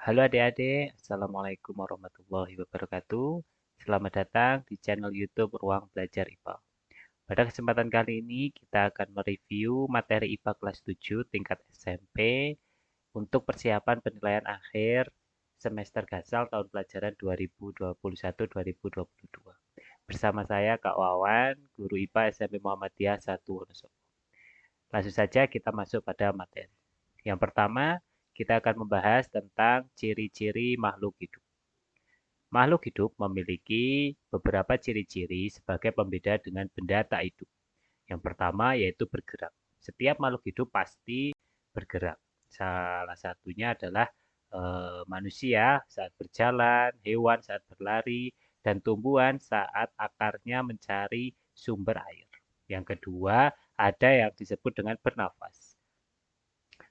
Halo adik-adik, Assalamualaikum warahmatullahi wabarakatuh. Selamat datang di channel YouTube Ruang Belajar IPA. Pada kesempatan kali ini kita akan mereview materi IPA kelas 7 tingkat SMP untuk persiapan penilaian akhir semester Gasal tahun pelajaran 2021-2022. Bersama saya Kak Wawan, guru IPA SMP Muhammadiyah 1 Wonosobo. Langsung saja kita masuk pada materi. Yang pertama, kita akan membahas tentang ciri-ciri makhluk hidup. Makhluk hidup memiliki beberapa ciri-ciri sebagai pembeda dengan benda tak hidup. Yang pertama yaitu bergerak. Setiap makhluk hidup pasti bergerak. Salah satunya adalah manusia saat berjalan, hewan saat berlari, dan tumbuhan saat akarnya mencari sumber air. Yang kedua, ada yang disebut dengan bernafas.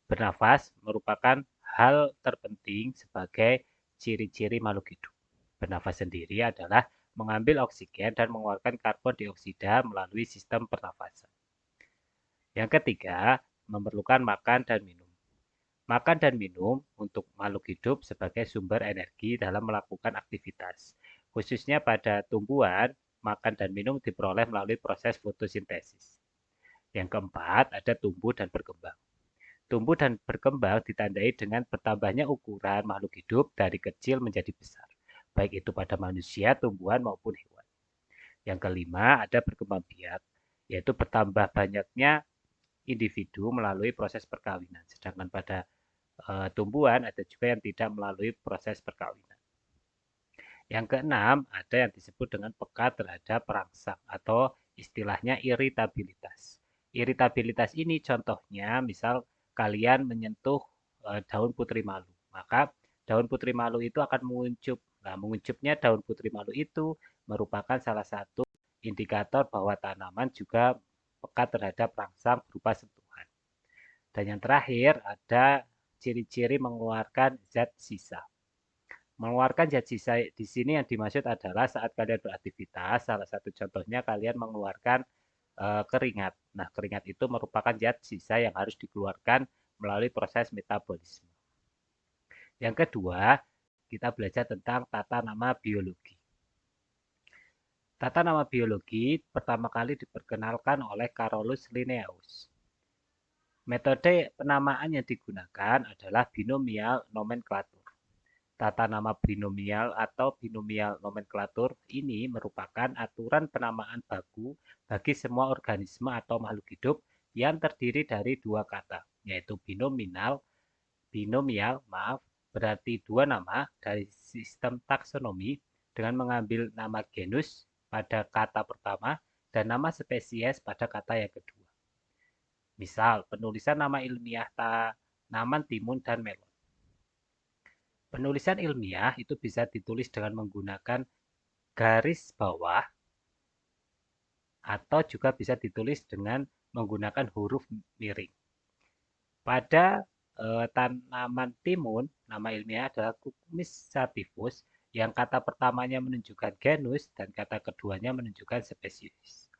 Bernafas merupakan hal terpenting sebagai ciri-ciri makhluk hidup. Bernafas sendiri adalah mengambil oksigen dan mengeluarkan karbon dioksida melalui sistem pernafasan. Yang ketiga, memerlukan makan dan minum. Makan dan minum untuk makhluk hidup sebagai sumber energi dalam melakukan aktivitas. Khususnya pada tumbuhan, makan dan minum diperoleh melalui proses fotosintesis. Yang keempat, ada tumbuh dan berkembang. Tumbuh dan berkembang ditandai dengan bertambahnya ukuran makhluk hidup dari kecil menjadi besar, baik itu pada manusia, tumbuhan, maupun hewan. Yang kelima, ada berkembang biak, yaitu bertambah banyaknya individu melalui proses perkawinan. Sedangkan pada tumbuhan ada juga yang tidak melalui proses perkawinan. Yang keenam, ada yang disebut dengan peka terhadap perangsang atau istilahnya iritabilitas. Iritabilitas ini contohnya misal kalian menyentuh daun putri malu, maka daun putri malu itu akan menguncup. Nah, menguncupnya daun putri malu itu merupakan salah satu indikator bahwa tanaman juga peka terhadap perangsang berupa sentuhan. Dan yang terakhir ada ciri-ciri mengeluarkan zat sisa. Mengeluarkan zat sisa di sini yang dimaksud adalah saat kalian beraktivitas, salah satu contohnya kalian mengeluarkan keringat. Nah, keringat itu merupakan zat sisa yang harus dikeluarkan melalui proses metabolisme. Yang kedua, kita belajar tentang tata nama biologi. Tata nama biologi pertama kali diperkenalkan oleh Carolus Linnaeus. Metode penamaan yang digunakan adalah binomial nomenklatur. Tata nama binomial atau binomial nomenklatur ini merupakan aturan penamaan baku bagi semua organisme atau makhluk hidup yang terdiri dari dua kata, yaitu binomial, berarti dua nama dari sistem taksonomi dengan mengambil nama genus pada kata pertama dan nama spesies pada kata yang kedua. Misal, penulisan nama ilmiah tanaman timun dan melon. Penulisan ilmiah itu bisa ditulis dengan menggunakan garis bawah atau juga bisa ditulis dengan menggunakan huruf miring. Pada tanaman timun, nama ilmiah adalah Cucumis sativus yang kata pertamanya menunjukkan genus dan kata keduanya menunjukkan spesies.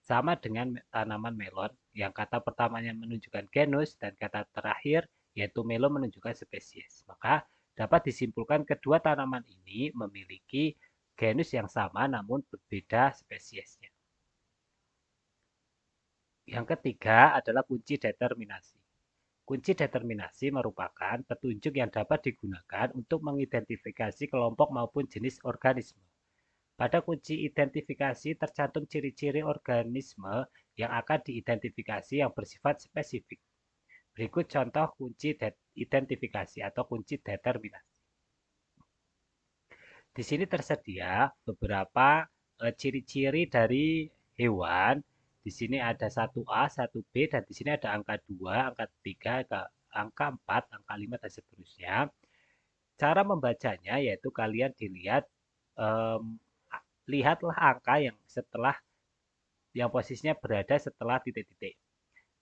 Sama dengan tanaman melon yang kata pertamanya menunjukkan genus dan kata terakhir yaitu melon menunjukkan spesies. Maka dapat disimpulkan kedua tanaman ini memiliki genus yang sama namun berbeda spesiesnya. Yang ketiga adalah kunci determinasi. Kunci determinasi merupakan petunjuk yang dapat digunakan untuk mengidentifikasi kelompok maupun jenis organisme. Pada kunci identifikasi tercantum ciri-ciri organisme yang akan diidentifikasi yang bersifat spesifik. Berikut contoh kunci identifikasi atau kunci determinasi. Di sini tersedia beberapa ciri-ciri dari hewan. Di sini ada 1A, 1B, dan di sini ada angka 2, angka 3, angka 4, angka 5, dan seterusnya. Cara membacanya yaitu kalian lihatlah angka yang posisinya berada setelah titik-titik.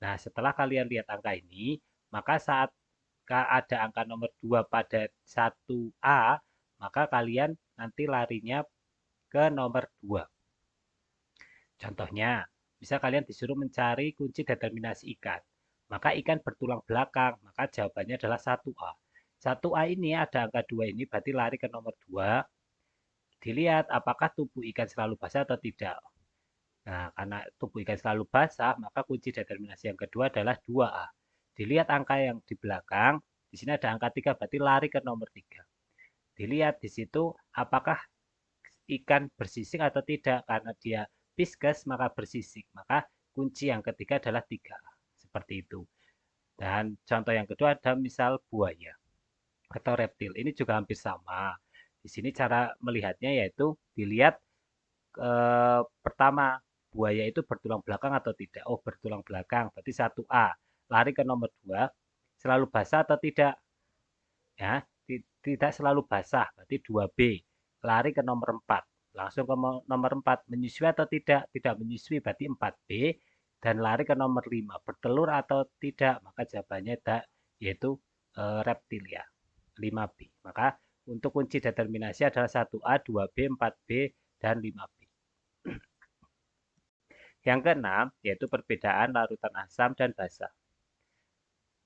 Nah, setelah kalian lihat angka ini, maka saat ada angka nomor 2 pada 1A, maka kalian nanti larinya ke nomor 2. Contohnya, bisa kalian disuruh mencari kunci determinasi ikan. Maka ikan bertulang belakang, maka jawabannya adalah 1A. 1A ini ada angka 2 ini berarti lari ke nomor 2. Dilihat apakah tubuh ikan selalu basah atau tidak. Nah, karena tubuh ikan selalu basah, maka kunci determinasi yang kedua adalah 2A. Dilihat angka yang di belakang, di sini ada angka 3 berarti lari ke nomor 3. Dilihat di situ apakah ikan bersisik atau tidak. Karena dia viscous maka bersisik. Maka kunci yang ketiga adalah 3A. Seperti itu. Dan contoh yang kedua ada misal buaya atau reptil. Ini juga hampir sama. Di sini cara melihatnya yaitu dilihat pertama, buaya itu bertulang belakang atau tidak? Oh, bertulang belakang. Berarti 1A. Lari ke nomor 2. Selalu basah atau tidak? Ya, tidak selalu basah. Berarti 2B. Lari ke nomor 4. Langsung ke nomor 4. Menyusui atau tidak? Tidak menyusui. Berarti 4B. Dan lari ke nomor 5. Bertelur atau tidak? Maka jawabannya yaitu reptilia. 5B. Maka untuk kunci determinasi adalah 1A, 2B, 4B, dan 5B. Yang keenam, yaitu perbedaan larutan asam dan basa.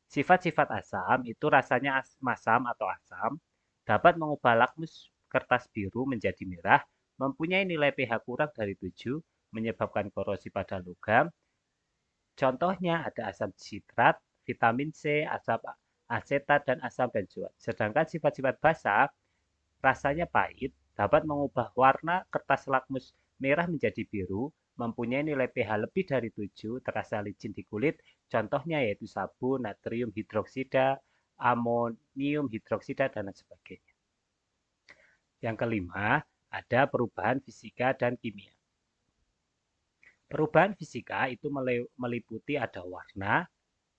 Sifat-sifat asam itu rasanya masam atau asam, dapat mengubah lakmus kertas biru menjadi merah, mempunyai nilai pH kurang dari 7, menyebabkan korosi pada logam. Contohnya ada asam sitrat, vitamin C, asam asetat, dan asam benzoat. Sedangkan sifat-sifat basa, rasanya pahit, dapat mengubah warna kertas lakmus merah menjadi biru, mempunyai nilai pH lebih dari 7, terasa licin di kulit. Contohnya yaitu sabun, natrium hidroksida, amonium hidroksida, dan lain sebagainya. Yang kelima, ada perubahan fisika dan kimia. Perubahan fisika itu meliputi ada warna,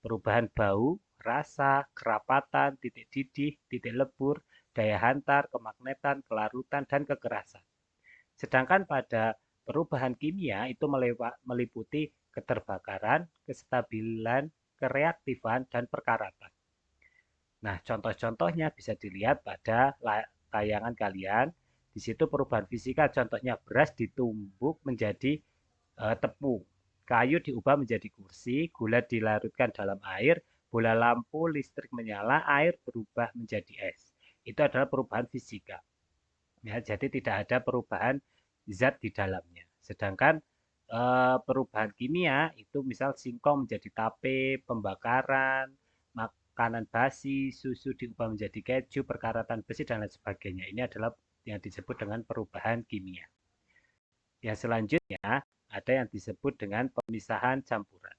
perubahan bau, rasa, kerapatan, titik didih, titik lebur, daya hantar, kemagnetan, kelarutan, dan kekerasan. Sedangkan pada perubahan kimia itu meliputi keterbakaran, kestabilan, kereaktifan, dan perkaratan. Nah, contoh-contohnya bisa dilihat pada tayangan kalian. Di situ perubahan fisika, contohnya beras ditumbuk menjadi tepung, kayu diubah menjadi kursi, gula dilarutkan dalam air, bola lampu listrik menyala, air berubah menjadi es. Itu adalah perubahan fisika. Ya, jadi tidak ada perubahan zat di dalamnya. Sedangkan perubahan kimia itu misal singkong menjadi tape, pembakaran, makanan basi, susu diubah menjadi keju, perkaratan besi, dan lain sebagainya. Ini adalah yang disebut dengan perubahan kimia. Yang selanjutnya ada yang disebut dengan pemisahan campuran.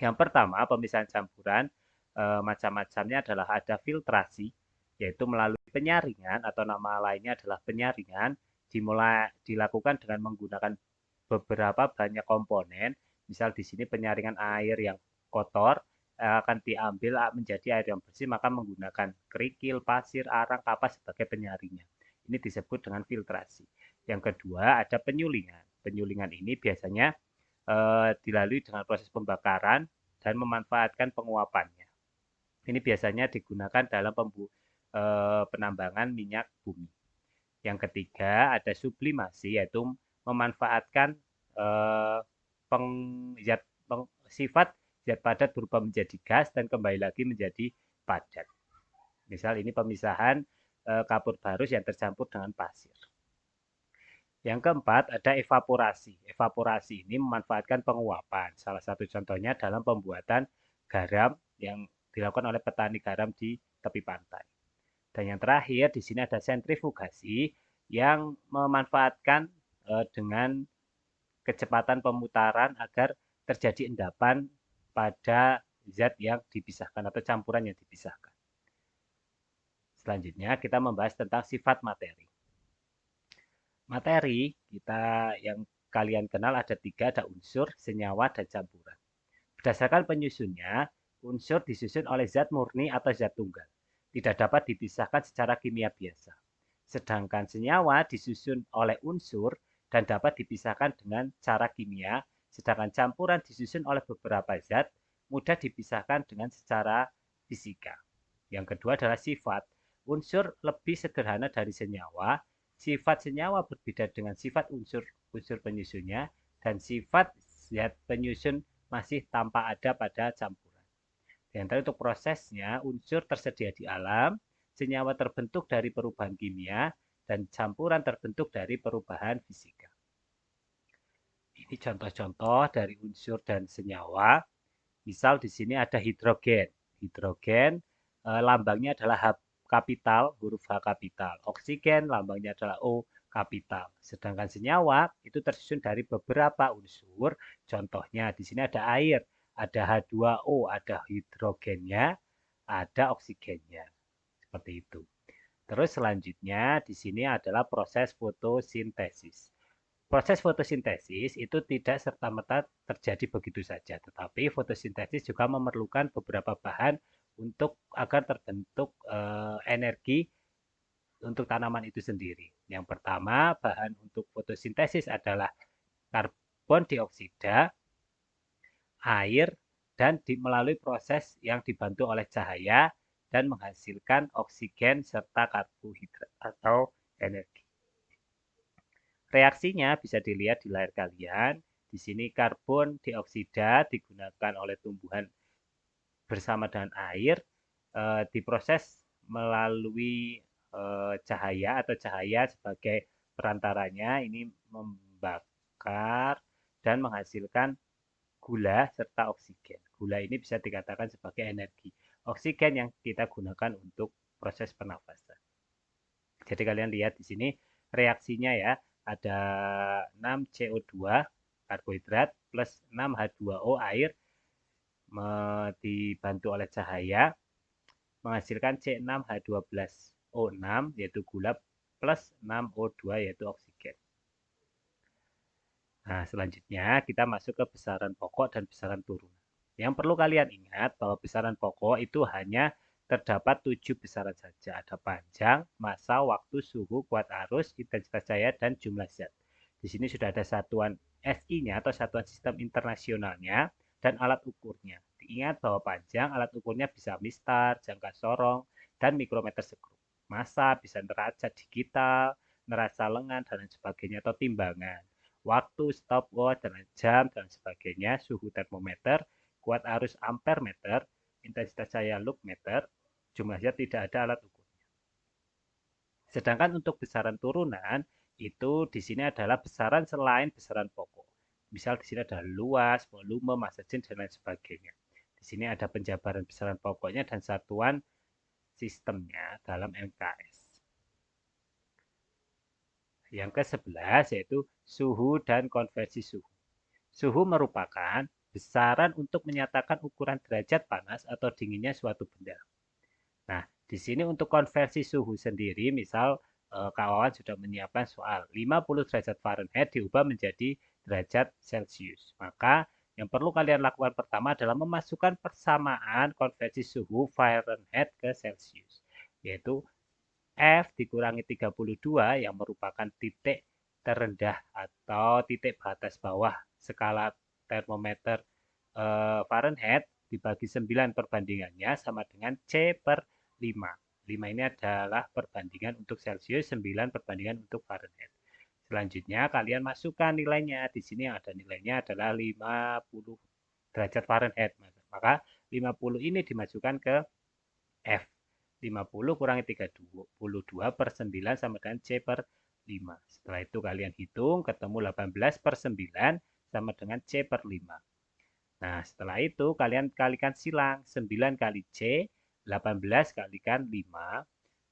Yang pertama, pemisahan campuran macam-macamnya adalah ada filtrasi, yaitu melalui penyaringan atau nama lainnya adalah penyaringan, dilakukan dengan menggunakan beberapa banyak komponen. Misal di sini penyaringan air yang kotor akan diambil menjadi air yang bersih, maka menggunakan kerikil, pasir, arang, kapas sebagai penyaringnya. Ini disebut dengan filtrasi. Yang kedua ada penyulingan. Penyulingan ini biasanya dilalui dengan proses pembakaran dan memanfaatkan penguapannya. Ini biasanya digunakan dalam penambangan minyak bumi. Yang ketiga ada sublimasi, yaitu memanfaatkan sifat zat padat berubah menjadi gas dan kembali lagi menjadi padat. Misal ini pemisahan kapur barus yang tercampur dengan pasir. Yang keempat ada evaporasi. Evaporasi ini memanfaatkan penguapan. Salah satu contohnya dalam pembuatan garam yang dilakukan oleh petani garam di tepi pantai. Dan yang terakhir di sini ada sentrifugasi yang memanfaatkan dengan kecepatan pemutaran agar terjadi endapan pada zat yang dipisahkan atau campuran yang dipisahkan. Selanjutnya kita membahas tentang sifat materi. Materi kita yang kalian kenal ada 3, ada unsur, senyawa, dan campuran. Berdasarkan penyusunnya, unsur disusun oleh zat murni atau zat tunggal. Tidak dapat dipisahkan secara kimia biasa. Sedangkan senyawa disusun oleh unsur dan dapat dipisahkan dengan cara kimia, sedangkan campuran disusun oleh beberapa zat, mudah dipisahkan dengan secara fisika. Yang kedua adalah sifat. Unsur lebih sederhana dari senyawa. Sifat senyawa berbeda dengan sifat unsur penyusunnya, dan sifat zat penyusun masih tampak ada pada campuran. Di antara untuk prosesnya, unsur tersedia di alam, senyawa terbentuk dari perubahan kimia, dan campuran terbentuk dari perubahan fisika. Ini contoh-contoh dari unsur dan senyawa. Misal di sini ada hidrogen. Hidrogen lambangnya adalah H kapital, huruf H kapital. Oksigen lambangnya adalah O kapital. Sedangkan senyawa itu tersusun dari beberapa unsur. Contohnya di sini ada air, ada H2O, ada hidrogennya, ada oksigennya. Seperti itu. Terus selanjutnya di sini adalah proses fotosintesis. Proses fotosintesis itu tidak serta-merta terjadi begitu saja, tetapi fotosintesis juga memerlukan beberapa bahan untuk agar terbentuk energi untuk tanaman itu sendiri. Yang pertama, bahan untuk fotosintesis adalah karbon dioksida, air, dan melalui proses yang dibantu oleh cahaya dan menghasilkan oksigen serta karbohidrat atau energi. Reaksinya bisa dilihat di layar kalian. Di sini karbon dioksida digunakan oleh tumbuhan bersama dengan air, diproses melalui cahaya atau cahaya sebagai perantaranya. Ini membakar dan menghasilkan gula serta oksigen. Gula ini bisa dikatakan sebagai energi. Oksigen yang kita gunakan untuk proses pernafasan. Jadi kalian lihat di sini reaksinya ya, ada 6 CO2 karbohidrat plus 6 H2O air dibantu oleh cahaya menghasilkan C6H12O6 yaitu gula plus 6O2 yaitu oksigen. Nah, selanjutnya kita masuk ke besaran pokok dan besaran turunan. Yang perlu kalian ingat bahwa besaran pokok itu hanya terdapat 7 besaran saja. Ada panjang, massa, waktu, suhu, kuat arus, intensitas cahaya, dan jumlah zat. Di sini sudah ada satuan SI-nya atau satuan sistem internasionalnya dan alat ukurnya. Diingat bahwa panjang alat ukurnya bisa mistar, jangka sorong, dan mikrometer sekrup. Massa bisa neraca digital, neraca lengan, dan lain sebagainya atau timbangan. Waktu, stopwatch, dan jam, dan sebagainya, suhu termometer, kuat arus ampermeter, intensitas cahaya lummeter, jumlah zat tidak ada alat ukurnya. Sedangkan untuk besaran turunan, itu di sini adalah besaran selain besaran pokok. Misal di sini ada luas, volume, massa jenis, dan lain sebagainya. Di sini ada penjabaran besaran pokoknya dan satuan sistemnya dalam MKS. Yang ke-11 yaitu suhu dan konversi suhu. Suhu merupakan besaran untuk menyatakan ukuran derajat panas atau dinginnya suatu benda. Nah, di sini untuk konversi suhu sendiri, misal Kak Wawan sudah menyiapkan soal 50 derajat Fahrenheit diubah menjadi derajat Celcius. Maka yang perlu kalian lakukan pertama adalah memasukkan persamaan konversi suhu Fahrenheit ke Celcius, yaitu F dikurangi 32 yang merupakan titik terendah atau titik batas bawah skala termometer Fahrenheit dibagi 9 perbandingannya sama dengan C per 5. 5 ini adalah perbandingan untuk Celcius, 9 perbandingan untuk Fahrenheit. Selanjutnya kalian masukkan nilainya. Di sini yang ada nilainya adalah 50 derajat Fahrenheit. Maka 50 ini dimasukkan ke F. 50 kurangi 32 per 9 sama dengan C per 5. Setelah itu kalian hitung, ketemu 18 per 9 sama dengan C per 5. Nah, setelah itu kalian kalikan silang. 9 kali C, 18 kalikan 5.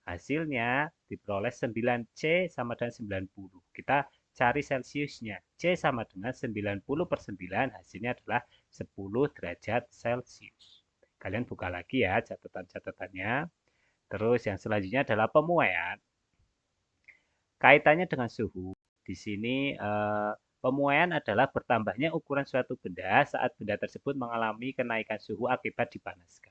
Hasilnya diperoleh 9C sama dengan 90. Kita cari Celciusnya. C sama dengan 90 per 9, hasilnya adalah 10 derajat Celcius. Kalian buka lagi ya catatan-catatannya. Terus yang selanjutnya adalah pemuaian. Kaitannya dengan suhu. Di sini pemuaian adalah bertambahnya ukuran suatu benda saat benda tersebut mengalami kenaikan suhu akibat dipanaskan.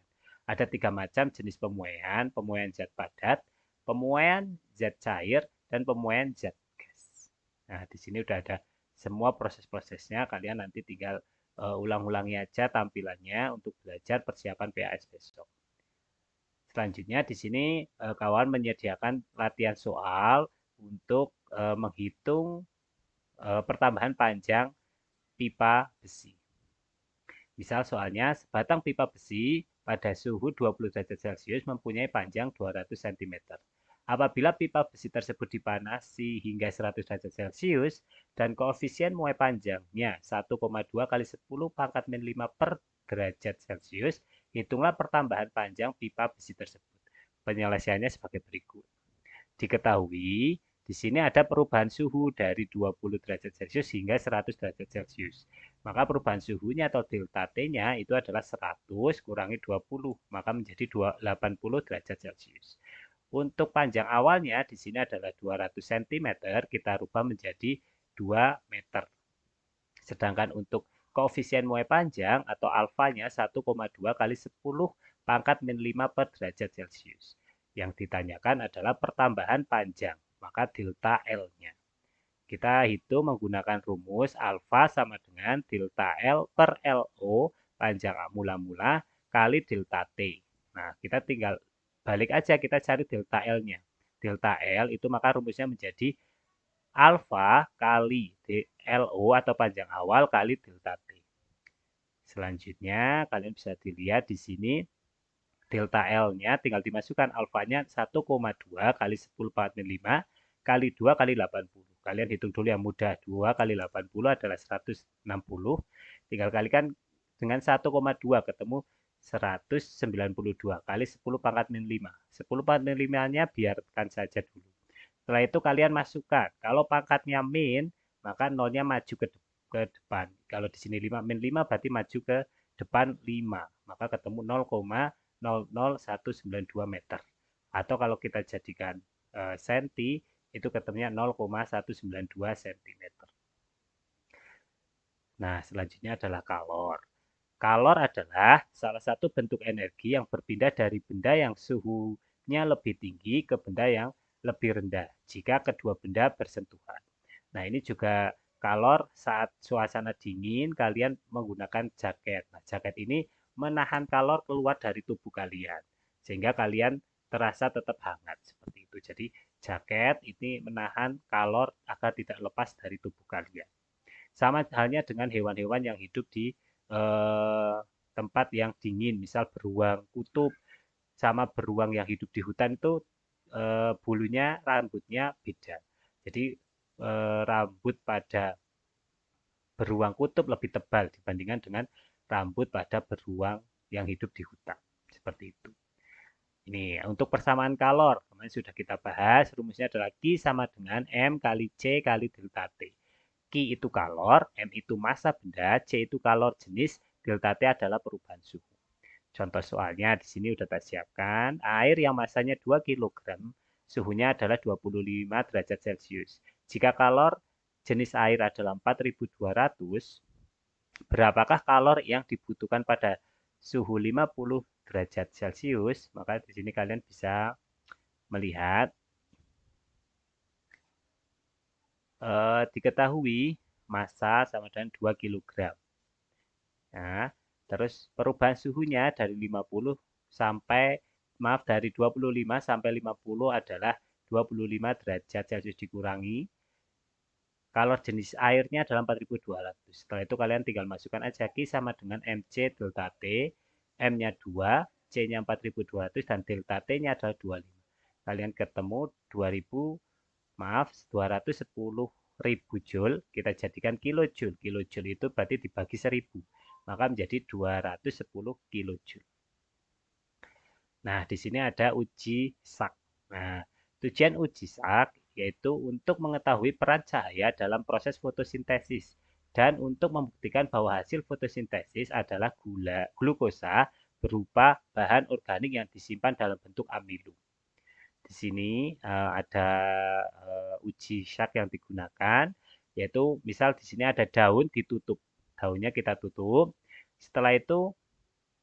Ada 3 macam jenis pemuaian: pemuaian zat padat, pemuaian zat cair, dan pemuaian zat gas. Nah, di sini udah ada semua proses-prosesnya. Kalian nanti tinggal ulang-ulangi aja tampilannya untuk belajar persiapan PAS besok. Selanjutnya di sini kawan menyediakan latihan soal untuk menghitung pertambahan panjang pipa besi. Misal soalnya sebatang pipa besi pada suhu 20 derajat Celcius mempunyai panjang 200 cm. Apabila pipa besi tersebut dipanasi hingga 100 derajat Celcius dan koefisien muai panjangnya 1,2 kali 10 pangkat min 5 per derajat Celcius, hitunglah pertambahan panjang pipa besi tersebut. Penyelesaiannya sebagai berikut. Diketahui di sini ada perubahan suhu dari 20 derajat Celcius hingga 100 derajat Celcius. Maka perubahan suhunya atau delta T-nya itu adalah 100 kurangi 20, maka menjadi 80 derajat Celcius. Untuk panjang awalnya di sini adalah 200 cm, kita rubah menjadi 2 meter. Sedangkan untuk koefisien muai panjang atau alfanya 1,2 kali 10 pangkat min 5 per derajat Celcius. Yang ditanyakan adalah pertambahan panjang, maka delta L-nya. Kita hitung menggunakan rumus alfa sama dengan delta L per LO panjang mula-mula kali delta T. Nah, kita tinggal balik aja, kita cari delta L-nya. Delta L itu maka rumusnya menjadi alfa kali LO atau panjang awal kali delta T. Selanjutnya, kalian bisa dilihat di sini delta L-nya tinggal dimasukkan alfanya 1,2 kali 10 pangkat min 5 kali 2 kali 80. Kalian hitung dulu yang mudah. 2 kali 80 adalah 160. Tinggal kalikan dengan 1,2 ketemu 192 kali 10 pangkat min 5. 10 pangkat min 5-nya biarkan saja dulu. Setelah itu kalian masukkan. Kalau pangkatnya min, maka nolnya maju ke depan. Kalau di sini 5 min 5 berarti maju ke depan 5. Maka ketemu 0,00192 meter. Atau kalau kita jadikan senti, itu ketemunya 0,192 cm. Nah, selanjutnya adalah kalor. Kalor adalah salah satu bentuk energi yang berpindah dari benda yang suhunya lebih tinggi ke benda yang lebih rendah jika kedua benda bersentuhan. Nah, ini juga kalor saat suasana dingin kalian menggunakan jaket. Nah, jaket ini menahan kalor keluar dari tubuh kalian sehingga kalian terasa tetap hangat seperti itu. Jadi, jaket ini menahan kalor agar tidak lepas dari tubuh kalian. Sama halnya dengan hewan-hewan yang hidup di tempat yang dingin, misal beruang kutub sama beruang yang hidup di hutan itu bulunya, rambutnya beda. Jadi rambut pada beruang kutub lebih tebal dibandingkan dengan rambut pada beruang yang hidup di hutan. Seperti itu. Ini untuk persamaan kalor, kemarin sudah kita bahas, rumusnya adalah Q sama dengan M kali C kali delta T. Q itu kalor, M itu massa benda, C itu kalor jenis, delta T adalah perubahan suhu. Contoh soalnya di sini sudah saya siapkan, air yang massanya 2 kg, suhunya adalah 25 derajat Celcius. Jika kalor jenis air adalah 4200, berapakah kalor yang dibutuhkan pada suhu 50 derajat Celcius? Maka di sini kalian bisa melihat diketahui massa sama dengan 2 kg. Nah, terus perubahan suhunya dari 50 sampai dari 25 sampai 50 adalah 25 derajat Celcius dikurangi kalor jenis airnya adalah 4200. Setelah itu kalian tinggal masukkan aja Q sama dengan MC delta T, M-nya 2, C-nya 4200 dan delta T-nya adalah 25. Kalian ketemu 210.000 Joule, kita jadikan kilojoule. Kilojoule itu berarti dibagi 1000, maka menjadi 210 kilojoule. Nah, di sini ada uji sak. Nah, tujuan uji sak yaitu untuk mengetahui peran cahaya dalam proses fotosintesis dan untuk membuktikan bahwa hasil fotosintesis adalah glukosa berupa bahan organik yang disimpan dalam bentuk amilo. Di sini ada uji sak yang digunakan, yaitu misal di sini ada daun ditutup, daunnya kita tutup. Setelah itu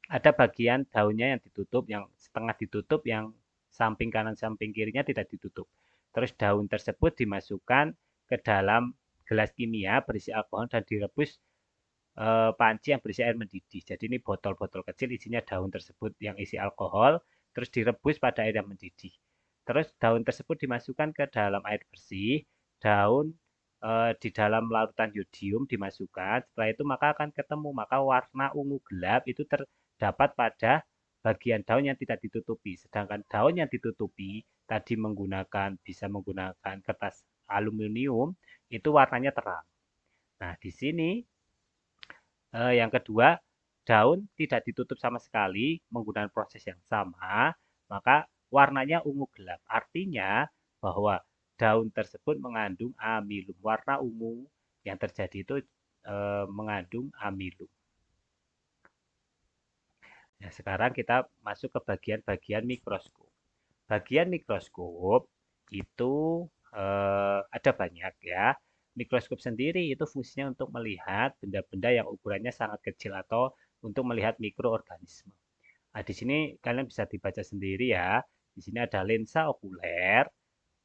ada bagian daunnya yang ditutup, yang setengah ditutup, yang samping kanan samping kirinya tidak ditutup. Terus daun tersebut dimasukkan ke dalam gelas kimia berisi alkohol dan direbus panci yang berisi air mendidih. Jadi ini botol-botol kecil isinya daun tersebut yang isi alkohol, terus direbus pada air yang mendidih. Terus daun tersebut dimasukkan ke dalam air bersih, daun di dalam larutan yodium dimasukkan. Setelah itu maka akan ketemu, maka warna ungu gelap itu terdapat pada bagian daun yang tidak ditutupi. Sedangkan daun yang ditutupi tadi bisa menggunakan kertas aluminium, itu warnanya terang. Nah, di sini yang kedua, daun tidak ditutup sama sekali menggunakan proses yang sama, maka warnanya ungu gelap. Artinya bahwa daun tersebut mengandung amilum. Warna ungu yang terjadi itu mengandung amilum. Nah, sekarang kita masuk ke bagian-bagian mikroskop. Bagian mikroskop itu ada banyak ya. Mikroskop sendiri itu fungsinya untuk melihat benda-benda yang ukurannya sangat kecil atau untuk melihat mikroorganisme. Nah, di sini kalian bisa dibaca sendiri ya. Di sini ada lensa okuler,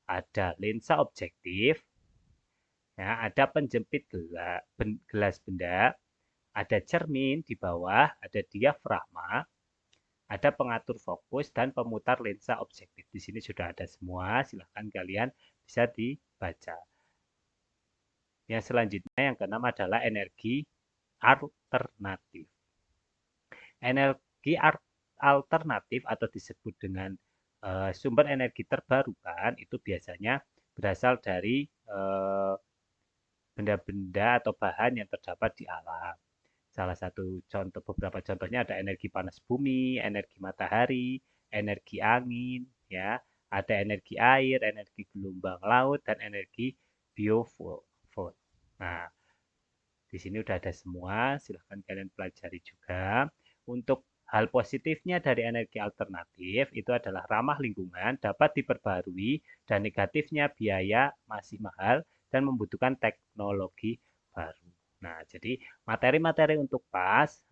ada lensa objektif, ya, ada penjepit gelas benda, ada cermin di bawah, ada diafragma, ada pengatur fokus dan pemutar lensa objektif. Di sini sudah ada semua, silahkan kalian bisa dibaca. Yang selanjutnya yang keenam adalah energi alternatif. Energi alternatif atau disebut dengan sumber energi terbarukan itu biasanya berasal dari benda-benda atau bahan yang terdapat di alam. Salah satu contoh, beberapa contohnya ada energi panas bumi, energi matahari, energi angin, ya, ada energi air, energi gelombang laut, dan energi biofuel. Nah, di sini udah ada semua, silahkan kalian pelajari juga. Untuk hal positifnya dari energi alternatif itu adalah ramah lingkungan, dapat diperbarui, dan negatifnya biaya masih mahal dan membutuhkan teknologi baru. Nah, jadi materi-materi untuk PAS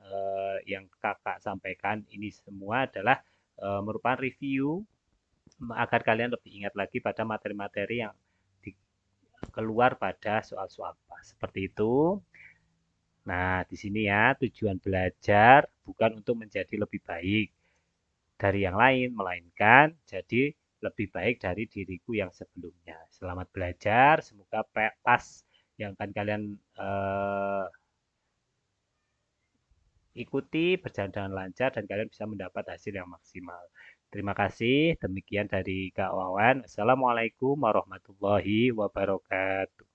yang kakak sampaikan ini semua adalah merupakan review agar kalian lebih ingat lagi pada materi-materi yang keluar pada soal-soal PAS. Seperti itu. Nah, di sini ya, tujuan belajar bukan untuk menjadi lebih baik dari yang lain, melainkan jadi lebih baik dari diriku yang sebelumnya. Selamat belajar, semoga PAS yang akan kalian ikuti berjalan dengan lancar dan kalian bisa mendapat hasil yang maksimal. Terima kasih, demikian dari Kak Wawan. Assalamualaikum warahmatullahi wabarakatuh.